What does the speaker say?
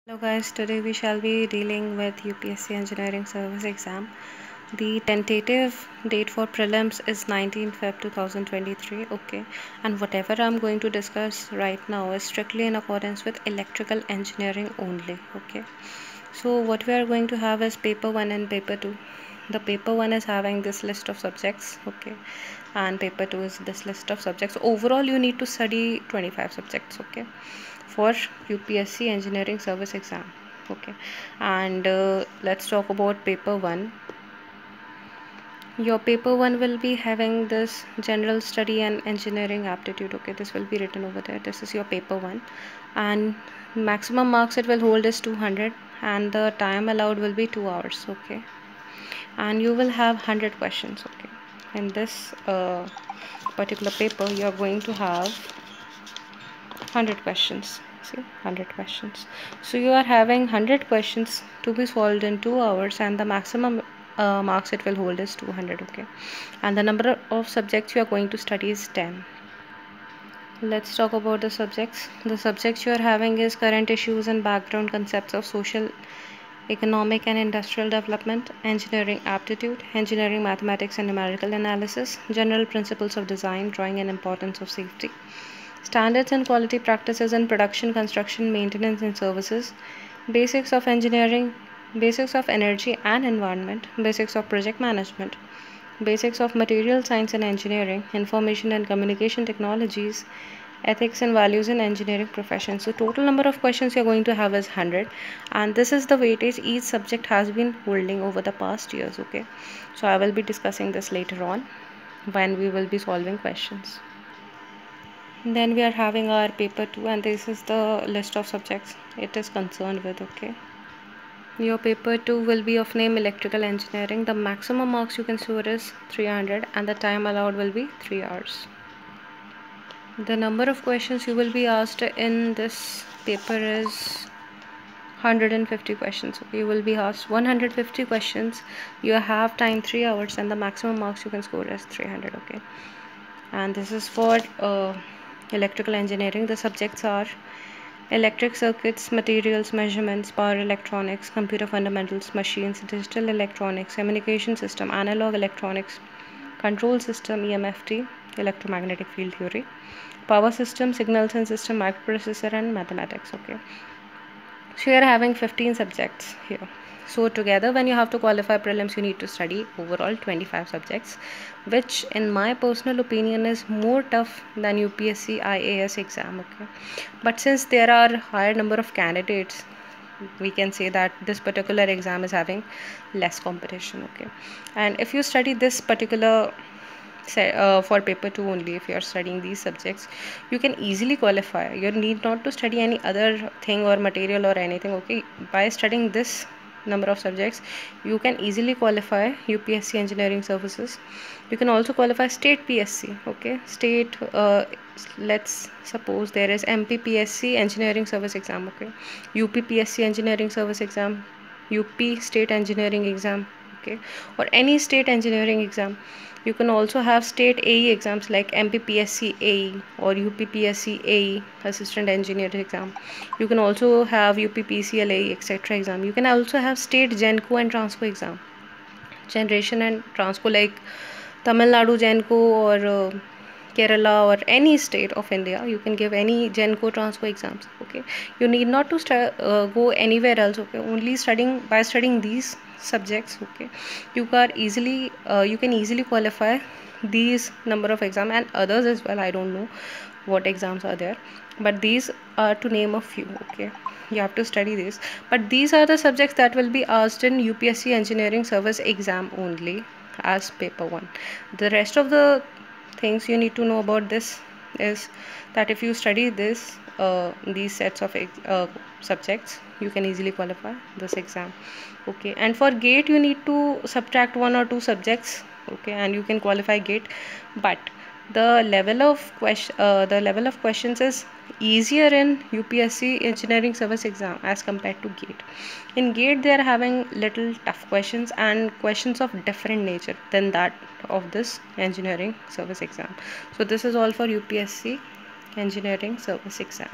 Hello guys, today we shall be dealing with UPSC Engineering Service exam. The tentative date for prelims is 19 Feb 2023, okay, and whatever I'm going to discuss right now is strictly in accordance with electrical engineering only, okay. So what we are going to have is paper 1 and paper 2. The paper 1 is having this list of subjects, okay, and paper 2 is this list of subjects. Overall you need to study 25 subjects, okay, for UPSC Engineering Service exam, okay. And let's talk about paper 1. Your paper 1 will be having this general study and engineering aptitude, okay. This will be written over there. This is your paper 1, and maximum marks it will hold is 200, and the time allowed will be 2 hours, okay. And you will have 100 questions, okay. In this particular paper you are going to have 100 questions. See, 100 questions. So you are having 100 questions to be solved in 2 hours, and the maximum marks it will hold is 200, okay. And the number of subjects you are going to study is 10. Let's talk about the subjects. The subjects you are having is current issues and background concepts of social, economic and industrial development, engineering aptitude, engineering mathematics and numerical analysis, general principles of design, drawing and importance of safety, standards and quality practices in production, construction, maintenance and services, basics of engineering, basics of energy and environment, basics of project management, basics of material science and engineering, information and communication technologies, ethics and values in engineering profession. So total number of questions you're going to have is 100, and this is the weightage each subject has been holding over the past years, okay. So I will be discussing this later on when we will be solving questions. Then we are having our paper 2, and this is the list of subjects it is concerned with, okay. Your paper 2 will be of name electrical engineering. The maximum marks you can score is 300, and the time allowed will be 3 hours. The number of questions you will be asked in this paper is 150 questions. Okay, you will be asked 150 questions. You have time 3 hours, and the maximum marks you can score is 300, okay. And this is for electrical engineering. The subjects are electric circuits, materials, measurements, power electronics, computer fundamentals, machines, digital electronics, communication system, analog electronics, control system, EMFT, electromagnetic field theory, power system, signals and system, microprocessor and mathematics, okay. So you are having 15 subjects here. So together when you have to qualify prelims, you need to study overall 25 subjects, which in my personal opinion is more tough than UPSC IAS exam, okay. But since there are higher number of candidates, we can say that this particular exam is having less competition, okay. And if you study this particular for paper 2 only, if you are studying these subjects, you can easily qualify. You need not to study any other thing or material or anything, okay. By studying this number of subjects, you can easily qualify UPSC engineering services. You can also qualify state PSC, okay. State let's suppose there is MPPSC engineering service exam, okay, UPPSC engineering service exam, UP state engineering exam, okay, or any state engineering exam. You can also have state AE exams like MPPSC AE or UPPSC AE assistant engineer exam. You can also have UPPCL AE etc. exam. You can also have state GENCO and TRANSCO exam, generation and TRANSCO, like Tamil Nadu GENCO or Kerala or any state of India. You can give any GENCO TRANSCO exams, okay. You need not to go anywhere else, okay. Only by studying these subjects, okay, you can easily qualify these number of exams and others as well. I don't know what exams are there, but these are to name a few, okay. You have to study this, but these are the subjects that will be asked in UPSC engineering service exam only as paper 1. The rest of the things you need to know about this is that if you study these sets of subjects, you can easily qualify this exam, okay. And for GATE you need to subtract 1 or 2 subjects, okay, and you can qualify GATE. But the level of questions is easier in UPSC engineering service exam as compared to GATE. In GATE they are having little tough questions and questions of different nature than that of this engineering service exam. So this is all for UPSC engineering service exam.